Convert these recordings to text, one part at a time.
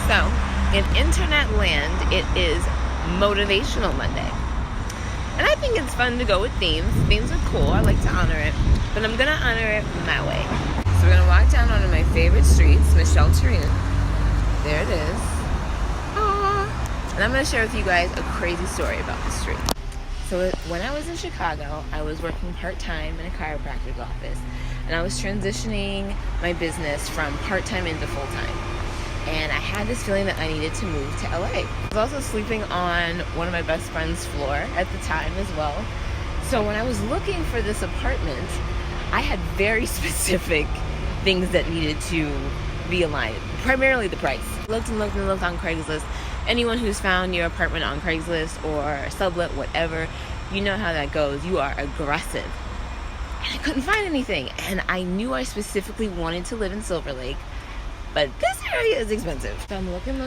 So, in internet land, it is Motivational Monday. And I think it's fun to go with themes. Themes are cool. I like to honor it. But I'm going to honor it my way. So we're going to walk down one of my favorite streets, Michelle Tarina. There it is. Aww. And I'm going to share with you guys a crazy story about this street. So when I was in Chicago, I was working part-time in a chiropractor's office. And I was transitioning my business from part-time into full-time. And I had this feeling that I needed to move to LA. I was also sleeping on one of my best friend's floor at the time as well. So when I was looking for this apartment, I had very specific things that needed to be aligned. Primarily the price. Looked and looked and looked on Craigslist. Anyone who's found your apartment on Craigslist or sublet, whatever, you know how that goes. You are aggressive. And I couldn't find anything. And I knew I specifically wanted to live in Silver Lake. But this area is expensive. So I'm looking,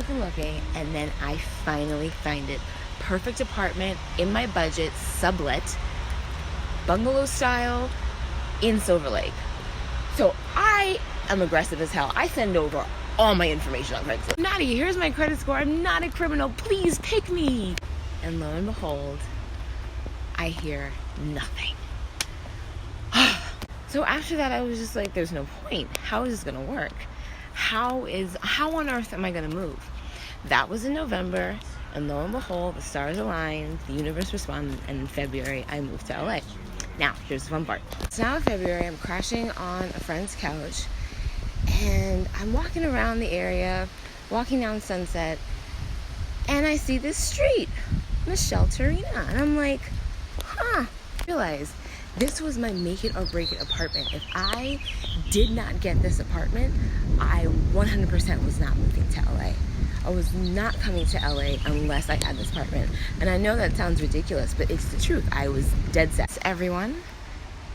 and then I finally find it. Perfect apartment, in my budget, sublet, bungalow style, in Silver Lake. So I am aggressive as hell. I send over all my information on Craigslist. Naughty, here's my credit score. I'm not a criminal. Please pick me. And lo and behold, I hear nothing. So after that, I was just like, there's no point. How is this going to work? How on earth am I going to move? That was in November, and lo and behold, the stars aligned, the universe responded, and in February, I moved to LA. Now, here's the fun part. So now in February, I'm crashing on a friend's couch, and I'm walking around the area, walking down Sunset, and I see this street, Michelle Tarina, and I'm like, I realize this was my make it or break it apartment. If I did not get this apartment, I 100% was not moving to LA. I was not coming to LA unless I had this apartment. And I know that sounds ridiculous, but it's the truth. I was dead set. Everyone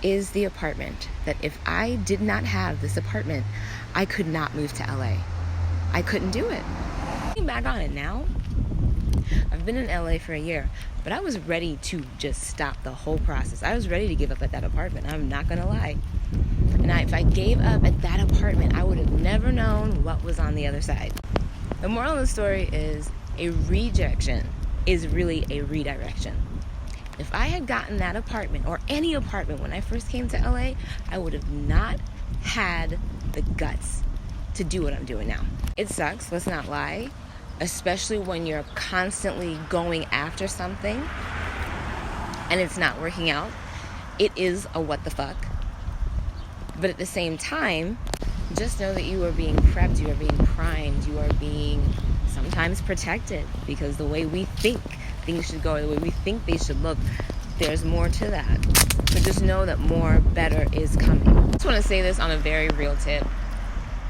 is the apartment that if I did not have this apartment, I could not move to LA. I couldn't do it. Looking back on it now, I've been in LA for a year, but I was ready to just stop the whole process. I was ready to give up at that apartment. I'm not going to lie. And if I gave up at that apartment, I would have never known what was on the other side. The moral of the story is a rejection is really a redirection. If I had gotten that apartment or any apartment when I first came to LA, I would have not had the guts to do what I'm doing now. It sucks, let's not lie. Especially when you're constantly going after something and it's not working out. It is a what the fuck. But at the same time, just know that you are being prepped, you are being primed, you are being sometimes protected, because the way we think things should go, the way we think they should look, there's more to that. But just know that more better is coming. I just want to say this on a very real tip.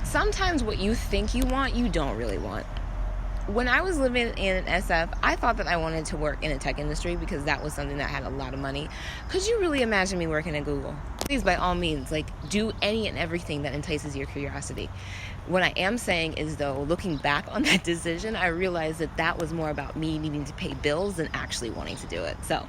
Sometimes what you think you want, you don't really want. When I was living in SF, I thought that I wanted to work in the tech industry because that was something that had a lot of money. Could you really imagine me working at Google? Please, by all means, do any and everything that entices your curiosity. What I am saying is, though, looking back on that decision, I realized that that was more about me needing to pay bills than actually wanting to do it. So,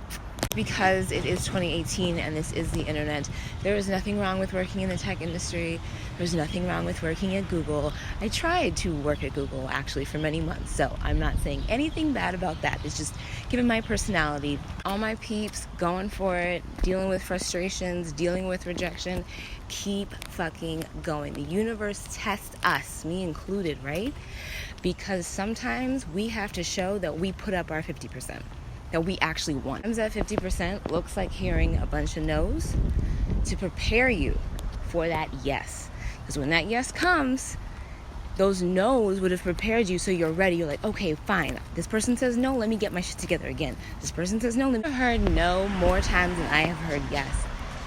because it is 2018 and this is the internet, there is nothing wrong with working in the tech industry. There's nothing wrong with working at Google. I tried to work at Google actually for many months, so I'm not saying anything bad about that. It's just given my personality, all my peeps going for it, dealing with frustrations, dealing with rejection, keep fucking going. The universe tests us, me included, right? Because sometimes we have to show that we put up our 50%. That we actually want. Sometimes that 50% looks like hearing a bunch of no's to prepare you for that yes. Because when that yes comes, those no's would have prepared you so you're ready. You're like, okay, fine. This person says no, let me get my shit together again. This person says no, I've heard no more times than I have heard yes.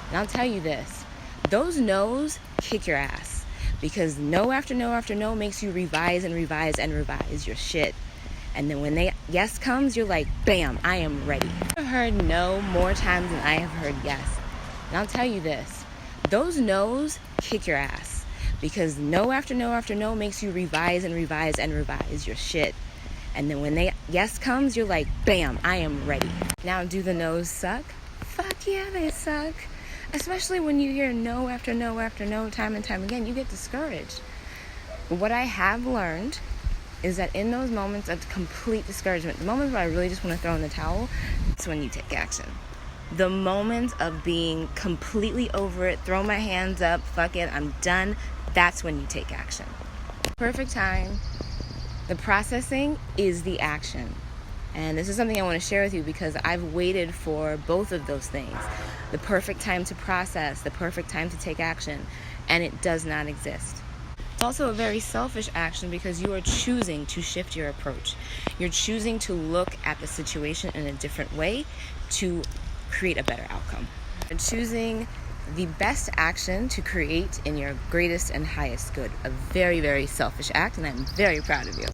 And I'll tell you this, those no's kick your ass. Because no after no after no makes you revise and revise and revise your shit. And then when the yes comes, you're like, bam, I am ready. I've heard no more times than I have heard yes. And I'll tell you this, those no's kick your ass. Because no after no after no makes you revise and revise and revise your shit. And then when the yes comes, you're like, bam, I am ready. Now, do the no's suck? Fuck yeah, they suck. Especially when you hear no after no after no time and time again, you get discouraged. But what I have learned is that in those moments of complete discouragement, the moments where I really just want to throw in the towel, that's when you take action. The moments of being completely over it, throw my hands up, fuck it, I'm done, that's when you take action. Perfect time, the processing is the action. And this is something I want to share with you because I've waited for both of those things. The perfect time to process, the perfect time to take action, and it does not exist. It's also a very selfish action because you are choosing to shift your approach. You're choosing to look at the situation in a different way to create a better outcome. You're choosing the best action to create in your greatest and highest good. A very, very selfish act, and I'm very proud of you.